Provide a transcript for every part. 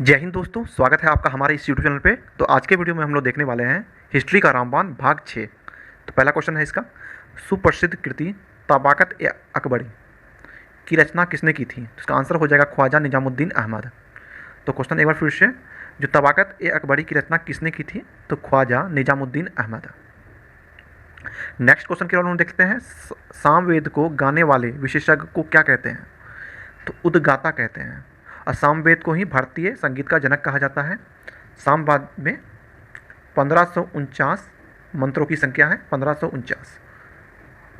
जय हिंद दोस्तों, स्वागत है आपका हमारे इस यूट्यूब चैनल पे। तो आज के वीडियो में हम लोग देखने वाले हैं हिस्ट्री का रामबाण भाग 6। तो पहला क्वेश्चन है इसका, सुप्रसिद्ध कृति तबाकत ए अकबरी की रचना किसने की थी? तो इसका आंसर हो जाएगा ख्वाजा निजामुद्दीन अहमद। तो क्वेश्चन एक बार फिर से, जो तबाकत ए अकबरी की रचना किसने की थी? तो ख्वाजा निजामुद्दीन अहमद। नेक्स्ट क्वेश्चन के बारे में देखते हैं, सामवेद को गाने वाले विशेषज्ञ को क्या कहते हैं? तो उद्गाता कहते हैं। और सामवेद को ही भारतीय संगीत का जनक कहा जाता है। सामवेद में 1549 मंत्रों की संख्या है, 1549।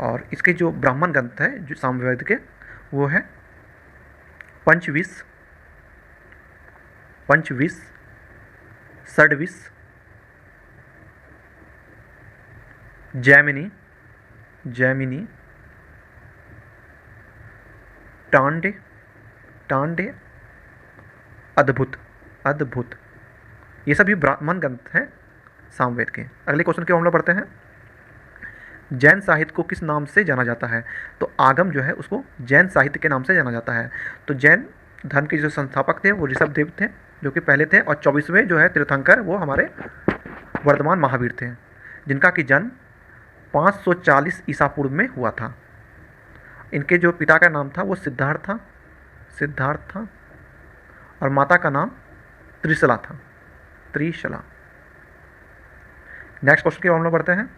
और इसके जो ब्राह्मण ग्रंथ है जो सामवेद के, वो है पंचविश, षड्विश, जैमिनी, टांडे, अद्भुत। ये सभी ब्राह्मण ग्रंथ हैं सामवेद के। अगले क्वेश्चन के हम लोग पढ़ते हैं, जैन साहित्य को किस नाम से जाना जाता है? तो आगम जो है उसको जैन साहित्य के नाम से जाना जाता है। तो जैन धर्म के जो संस्थापक थे वो ऋषभदेव थे, जो कि पहले थे, और 24वें जो है तीर्थंकर वो हमारे वर्धमान महावीर थे, जिनका कि जन्म 540 ईसा पूर्व में हुआ था। इनके जो पिता का नाम था वो सिद्धार्थ था, और माता का नाम त्रिशला था। नेक्स्ट क्वेश्चन की ओर हम लोग बढ़ते हैं,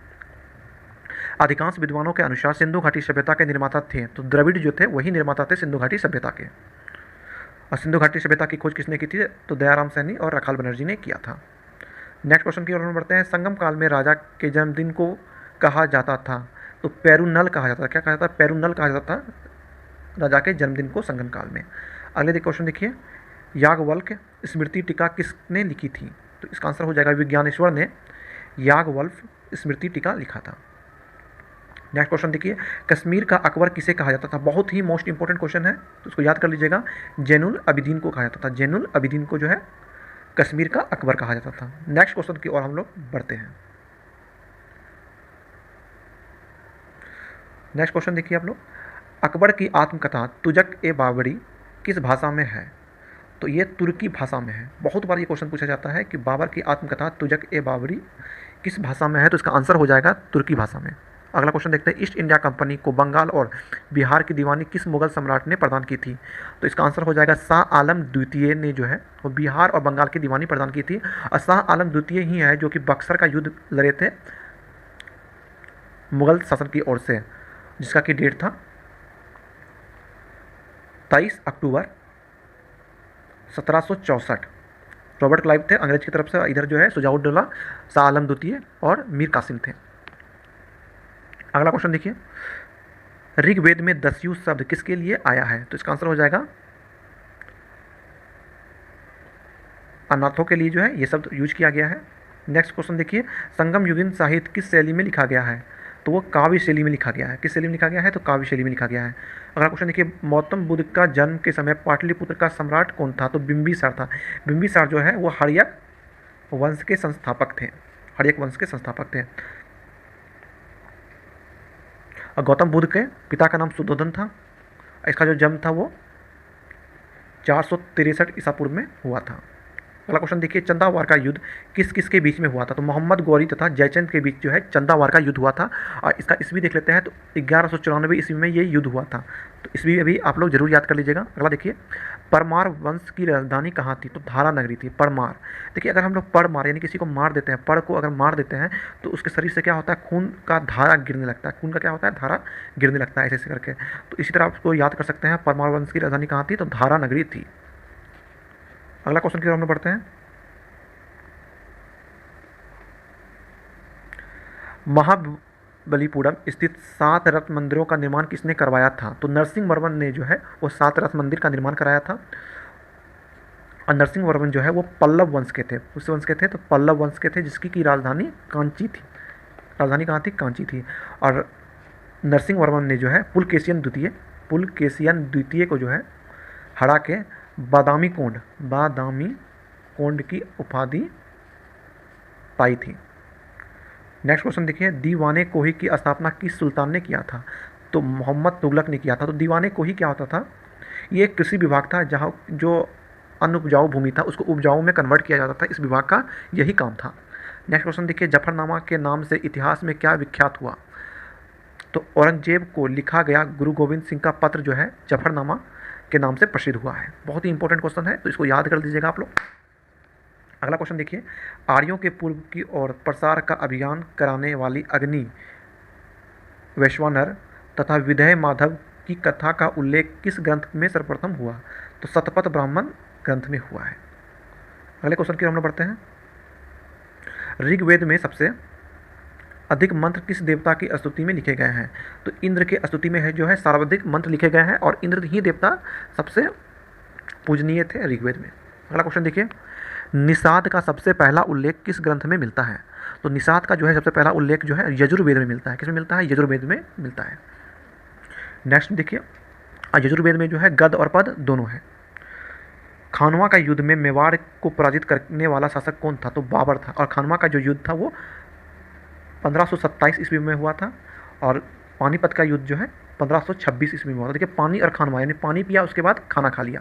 अधिकांश विद्वानों के अनुसार सिंधु घाटी सभ्यता के निर्माता थे। तो द्रविड़ जो थे वही निर्माता थे सिंधु घाटी सभ्यता के। और सिंधु घाटी सभ्यता की खोज किसने की थी? तो दयाराम सैनी और रखाल बनर्जी ने किया था। नेक्स्ट क्वेश्चन की ओर हम बढ़ते हैं, संगम काल में राजा के जन्मदिन को कहा जाता था। तो पेरुनल कहा जाता था। क्या कहा जाता था? पेरुनल कहा जाता था राजा के जन्मदिन को संगम काल में। अगले क्वेश्चन देखिए, याज्ञवल्क्य स्मृति टीका किसने लिखी थी? तो इसका आंसर हो जाएगा विज्ञानेश्वर ने याज्ञवल्क्य स्मृति टीका लिखा था। नेक्स्ट क्वेश्चन देखिए, कश्मीर का अकबर किसे कहा जाता था? बहुत ही मोस्ट इंपॉर्टेंट क्वेश्चन है, तो उसको याद कर लीजिएगा। जैनुल अबिदीन को कहा जाता था। जैनुल अबिदीन को जो है कश्मीर का अकबर कहा जाता था। नेक्स्ट क्वेश्चन की ओर हम लोग बढ़ते हैं। नेक्स्ट क्वेश्चन देखिए आप लोग, अकबर की आत्मकथा तुजक ए बाबरी किस भाषा में है? तो ये तुर्की भाषा में है। बहुत बार ये क्वेश्चन पूछा जाता है कि बाबर की आत्मकथा तुजक ए बाबरी किस भाषा में है? तो इसका आंसर हो जाएगा तुर्की भाषा में। अगला क्वेश्चन देखते हैं, ईस्ट इंडिया कंपनी को बंगाल और बिहार की दीवानी किस मुगल सम्राट ने प्रदान की थी? तो इसका आंसर हो जाएगा शाह आलम द्वितीय ने जो है वो बिहार और बंगाल की दीवानी प्रदान की थी। और शाह आलम द्वितीय ही है जो कि बक्सर का युद्ध लड़े थे मुगल शासन की ओर से, जिसका कि डेट था 23 अक्टूबर 1764। रॉबर्ट क्लाइव थे अंग्रेज की तरफ से, इधर जो है सुजाउद्दौला, शाह आलम द्वितीय और मीर कासिम थे। अगला क्वेश्चन देखिए, ऋग्वेद में दस्यु शब्द किसके लिए आया है? तो इसका आंसर हो जाएगा अनाथों के लिए जो है ये शब्द यूज किया गया है। नेक्स्ट क्वेश्चन देखिए, संगम युगीन साहित्य किस शैली में लिखा गया है? तो वो काव्य शैली में लिखा गया है। किस शैली में लिखा गया है? तो काव्य शैली में लिखा गया है। अगला क्वेश्चन देखिए, गौतम बुद्ध का जन्म के समय पाटलिपुत्र का सम्राट कौन था? तो बिंबिसार था। बिंबिसार जो है वो हर्यक वंश के संस्थापक थे। और गौतम बुद्ध के पिता का नाम सुद्धोधन था। इसका जो जन्म था वो 463 ईसा पूर्व में हुआ था। अगला क्वेश्चन देखिए, चंदावार का युद्ध किस किस के बीच में हुआ था? तो मोहम्मद गौरी तथा जयचंद के बीच जो है चंदावार का युद्ध हुआ था। और इसका ईस्वी देख लेते हैं, तो 1194 ईस्वी में ये युद्ध हुआ था। तो ईस्वी अभी आप लोग जरूर याद कर लीजिएगा। अगला देखिए, परमार वंश की राजधानी कहाँ थी? तो धारा नगरी थी, परमार। देखिए, अगर हम लोग पढ़ यानी किसी को मार देते हैं, पढ़ को अगर मार देते हैं तो उसके शरीर से क्या होता है? खून का धारा गिरने लगता है। खून का क्या होता है? धारा गिरने लगता है, ऐसे करके। तो इसी तरह आपको याद कर सकते हैं, परमार वंश की राजधानी कहाँ थी? तो धारा नगरी थी। अगला क्वेश्चन की ओर हम लोग बढ़ते हैं, महाबलीपुरम स्थित 7 रत्न मंदिरों का निर्माण किसने करवाया था? तो नरसिंहवर्मन ने जो है वो 7 रत्न मंदिर का निर्माण कराया था। और नरसिंहवर्मन जो है वो पल्लव वंश के थे। उस वंश के थे, तो पल्लव वंश के थे, जिसकी की राजधानी कांची थी। राजधानी कहाँ थी? कांची थी। और नरसिंहवर्मन ने जो है पुलकेशियन द्वितीय को जो है हरा के बादामी कोंड की उपाधि पाई थी। नेक्स्ट क्वेश्चन देखिए, दीवाने कोही की स्थापना किस सुल्तान ने किया था? तो मोहम्मद तुगलक ने किया था। तो दीवाने कोही क्या होता था? ये एक कृषि विभाग था जहाँ जो अनउपजाऊ भूमि था उसको उपजाऊ में कन्वर्ट किया जाता था, इस विभाग का यही काम था। नेक्स्ट क्वेश्चन देखिए, जफरनामा के नाम से इतिहास में क्या विख्यात हुआ? तो औरंगजेब को लिखा गया गुरु गोविंद सिंह का पत्र जो है जफरनामा के नाम से प्रसिद्ध हुआ है। बहुत ही इंपॉर्टेंट क्वेश्चन है, तो इसको याद कर लीजिएगा आप लोग। अगला क्वेश्चन देखिए, आर्यों के पूर्व की ओर प्रसार का अभियान कराने वाली अग्नि, वैश्वानर तथा विधेय माधव की कथा का उल्लेख किस ग्रंथ में सर्वप्रथम हुआ? तो शतपथ ब्राह्मण ग्रंथ में हुआ है। अगले क्वेश्चन की हम लोग बढ़ते हैं। ऋग्वेद में सबसे अधिक मंत्र किस देवता की स्तुति में लिखे गए हैं? तो इंद्र के स्तुति में है जो है सर्वाधिक मंत्र लिखे गए हैं और इंद्र ही देवता सबसे पूजनीय थे ऋग्वेद में। अगला क्वेश्चन देखिए, निषाद का सबसे पहला उल्लेख किस ग्रंथ में मिलता है? तो निषाद का जो है सबसे पहला उल्लेख जो है यजुर्वेद में मिलता है। किसमें मिलता है? यजुर्वेद में मिलता है। नेक्स्ट देखिए, यजुर्वेद में जो है गद और पद दोनों है। खानवा का युद्ध में मेवाड़ को पराजित करने वाला शासक कौन था? तो बाबर था। और खानवा का जो युद्ध था वो 1527 ईस्वी में हुआ था और पानीपत का युद्ध जो है 1526 ईस्वी में हुआ था। देखिए, पानी और खानवा यानी पानी पिया उसके बाद खाना खा लिया,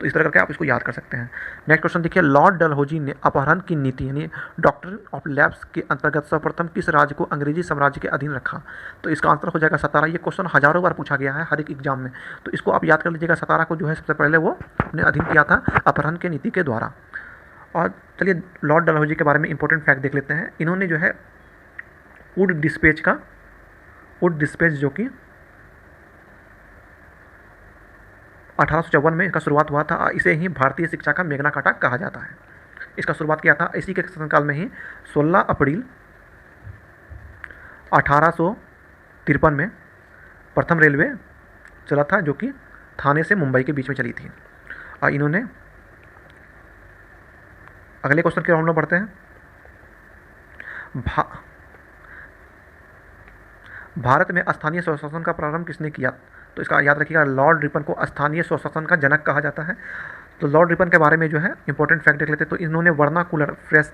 तो इस तरह करके आप इसको याद कर सकते हैं। नेक्स्ट क्वेश्चन देखिए, लॉर्ड डलहौजी ने अपहरण की नीति यानी डॉक्ट्रिन ऑफ लैप्स के अंतर्गत सर्वप्रथम किस राज्य को अंग्रेजी साम्राज्य के अधीन रखा? तो इसका आंसर हो जाएगा सतारा। ये क्वेश्चन हजारों बार पूछा गया है हर एक एग्जाम में, तो इसको आप याद कर लीजिएगा। सतारा को जो है सबसे पहले वो अपने अधीन किया था अपहरण की नीति के द्वारा। और चलिए लॉर्ड डलहौजी के बारे में इंपॉर्टेंट फैक्ट देख लेते हैं। इन्होंने जो है वुड डिस्पेच जो कि 1854 में इसका शुरुआत हुआ था, इसे ही भारतीय शिक्षा का मेगना कार्टा कहा जाता है। इसका शुरुआत किया था इसी के शासनकाल में ही 16 अप्रैल 1853 में प्रथम रेलवे चला था जो कि थाने से मुंबई के बीच में चली थी। और इन्होंने अगले क्वेश्चन की ओर हम लोग बढ़ते हैं। भारत में स्थानीय स्वशासन का प्रारंभ किसने किया? तो इसका याद रखिएगा, लॉर्ड रिपन को स्थानीय स्वशासन का जनक कहा जाता है। तो लॉर्ड रिपन के बारे में जो है इंपॉर्टेंट फैक्ट देख लेते हैं। तो इन्होंने वर्नाकुलर प्रेस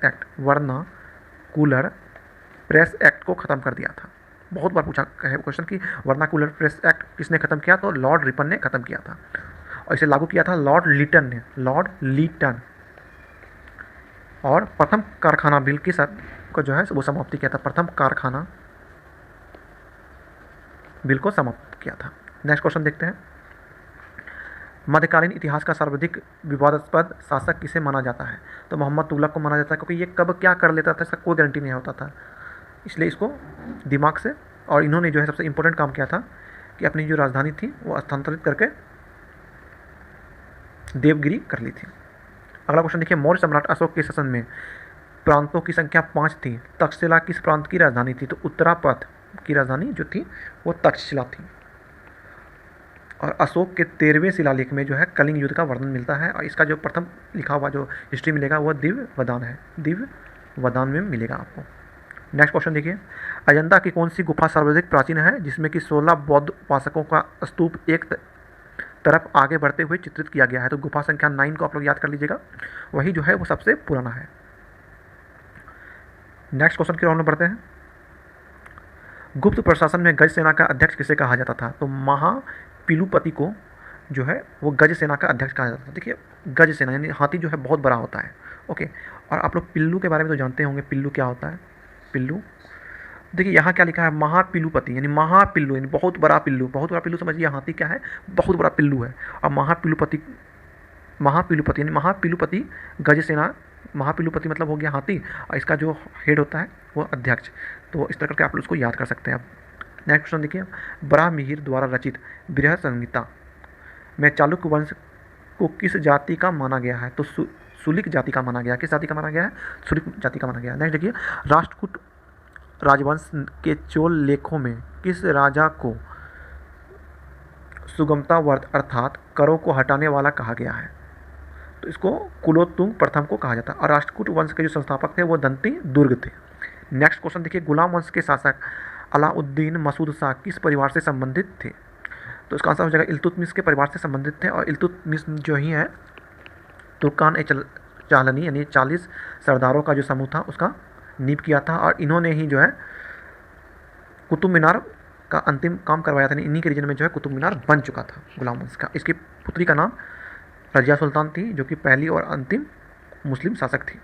एक्ट को ख़त्म कर दिया था। बहुत बार पूछा है क्वेश्चन कि वर्नाकुलर प्रेस एक्ट किसने ख़त्म किया? तो लॉर्ड रिपन ने ख़त्म किया था और इसे लागू किया था लॉर्ड लीटन। और प्रथम कारखाना बिल के साथ को जो है वो समाप्ति किया था। प्रथम कारखाना बिल को समाप्त किया था। नेक्स्ट क्वेश्चन देखते हैं, मध्यकालीन इतिहास का सर्वाधिक विवादास्पद शासक किसे माना जाता है? तो मोहम्मद तुगलक को माना जाता है, क्योंकि ये कब क्या कर लेता था इसका कोई गारंटी नहीं होता था, इसलिए इसको दिमाग से। और इन्होंने जो है सबसे इम्पोर्टेंट काम किया था कि अपनी जो राजधानी थी वो स्थानांतरित करके देवगिरी कर ली थी। अगला क्वेश्चन देखिए, मौर्य सम्राट अशोक के शासन में प्रांतों की संख्या 5 थी। तक्षशिला किस प्रांत की राजधानी थी? तो उत्तरापथ की राजधानी जो थी वो तक्षशिला थी। और अशोक के 13वें शिलालेख में जो है कलिंग युद्ध का वर्णन मिलता है और इसका जो प्रथम लिखा हुआ जो हिस्ट्री मिलेगा वो दिव्य वदान है, दिव्य वदान में मिलेगा आपको। नेक्स्ट क्वेश्चन देखिए, अजंता की कौन सी गुफा सर्वाधिक प्राचीन है जिसमें कि 16 बौद्ध उपासकों का स्तूप एक तरफ आगे बढ़ते हुए चित्रित किया गया है? तो गुफा संख्या 9 को आप लोग याद कर लीजिएगा, वही जो है वो सबसे पुराना है। नेक्स्ट क्वेश्चन की ओर बढ़ते हैं, गुप्त प्रशासन में गज सेना का अध्यक्ष किसे कहा जाता था? तो महापिलुपति को जो है वो गज सेना का अध्यक्ष कहा जाता था। देखिए, गज सेना यानी हाथी जो है बहुत बड़ा होता है, ओके। और आप लोग पिल्लू के बारे में तो जानते होंगे, पिल्लू क्या होता है? पिल्लू देखिए यहाँ क्या लिखा है, महापिलुपति यानी महापिल्लू यानी बहुत बड़ा पिल्लू। बहुत बड़ा पिल्लू समझिए, हाथी क्या है? बहुत बड़ा पिल्लू है। और महापिलुपति यानी महापिलुपति गज सेना, महापिलुपति मतलब हो गया हाथी और इसका जो हेड होता है वो अध्यक्ष। तो इस तरह करके आप लोग उसको याद कर सकते हैं। अब नेक्स्ट क्वेश्चन देखिए, बराहमिहिर द्वारा रचित बृहद संहिता में चालुक्य वंश को किस जाति का माना गया है? तो सुलिक जाति का माना गया। किस जाति का माना गया है? सुलिक जाति का माना गया। नेक्स्ट देखिए, राष्ट्रकूट राजवंश के चोल लेखों में किस राजा को सुगमता व्रत अर्थात करों को हटाने वाला कहा गया है? तो इसको कुलोत्तुंग प्रथम को कहा जाता है। और राष्ट्रकूट वंश के जो संस्थापक थे वो दंती दुर्ग थे। नेक्स्ट क्वेश्चन देखिए, गुलाम वंश के शासक अलाउद्दीन मसूद शाह किस परिवार से संबंधित थे? तो इसका आंसर हो जाएगा इल्तुतमिश के परिवार से संबंधित थे। और इल्तुतमिश जो ही है तुर्कान ए चालनी यानी 40 सरदारों का जो समूह था उसका नींव किया था। और इन्होंने ही जो है कुतुब मीनार का अंतिम काम करवाया था। इन्हीं के रीजन में जो है कुतुब मीनार बन चुका था गुलाम वंश का। इसकी पुत्री का नाम रजिया सुल्तान थी, जो कि पहली और अंतिम मुस्लिम शासक थी।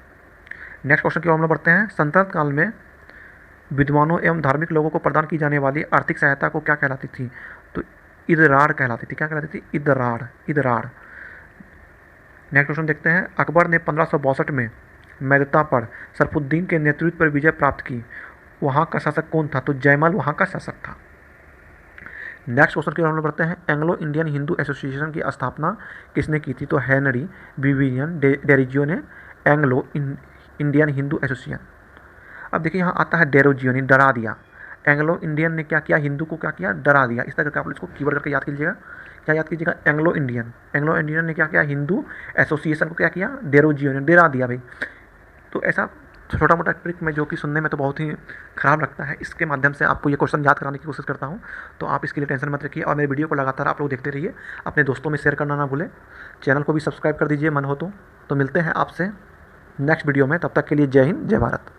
नेक्स्ट क्वेश्चन की ओर हम लोग बढ़ते हैं। सल्तनत काल में विद्वानों एवं धार्मिक लोगों को प्रदान की जाने वाली आर्थिक सहायता को क्या कहलाती थी? तो इदरार कहलाती थी। क्या कहलाती थी? इदरार, इदरार। नेक्स्ट क्वेश्चन देखते हैं। अकबर ने 1562 में मैदता पर सरफुद्दीन के नेतृत्व पर विजय प्राप्त की, वहाँ का शासक कौन था? तो जयमल वहाँ का शासक था। नेक्स्ट क्वेश्चन की ओर हम लोग बढ़ते हैं। एंग्लो इंडियन हिंदू एसोसिएशन की स्थापना किसने की थी? तो हेनरी विवियन डेरिजियो ने एंग्लो इंडियन हिंदू एसोसिएशन। अब देखिए यहाँ आता है डेरोजियो ने डरा दिया। एंग्लो इंडियन ने क्या किया? हिंदू को क्या किया? डरा दिया। इस तरह करके आप इसको कीवर्ड करके याद कीजिएगा। क्या याद कीजिएगा? Anglo Indian. एंग्लो इंडियन ने क्या किया? हिंदू एसोसिएशन को क्या किया? डेरोजियो ने डरा दिया भाई। तो ऐसा छोटा मोटा ट्रिक में जो कि सुनने में तो बहुत ही खराब लगता है, इसके माध्यम से आपको ये क्वेश्चन याद कराने की कोशिश करता हूँ। तो आप इसके लिए टेंशन मत रखिए और मेरे वीडियो को लगातार आप लोग देखते रहिए। अपने दोस्तों में शेयर करना ना भूलें। चैनल को भी सब्सक्राइब कर दीजिए मन हो तो। मिलते हैं आपसे नेक्स्ट वीडियो में। तब तक के लिए जय हिंद, जय भारत।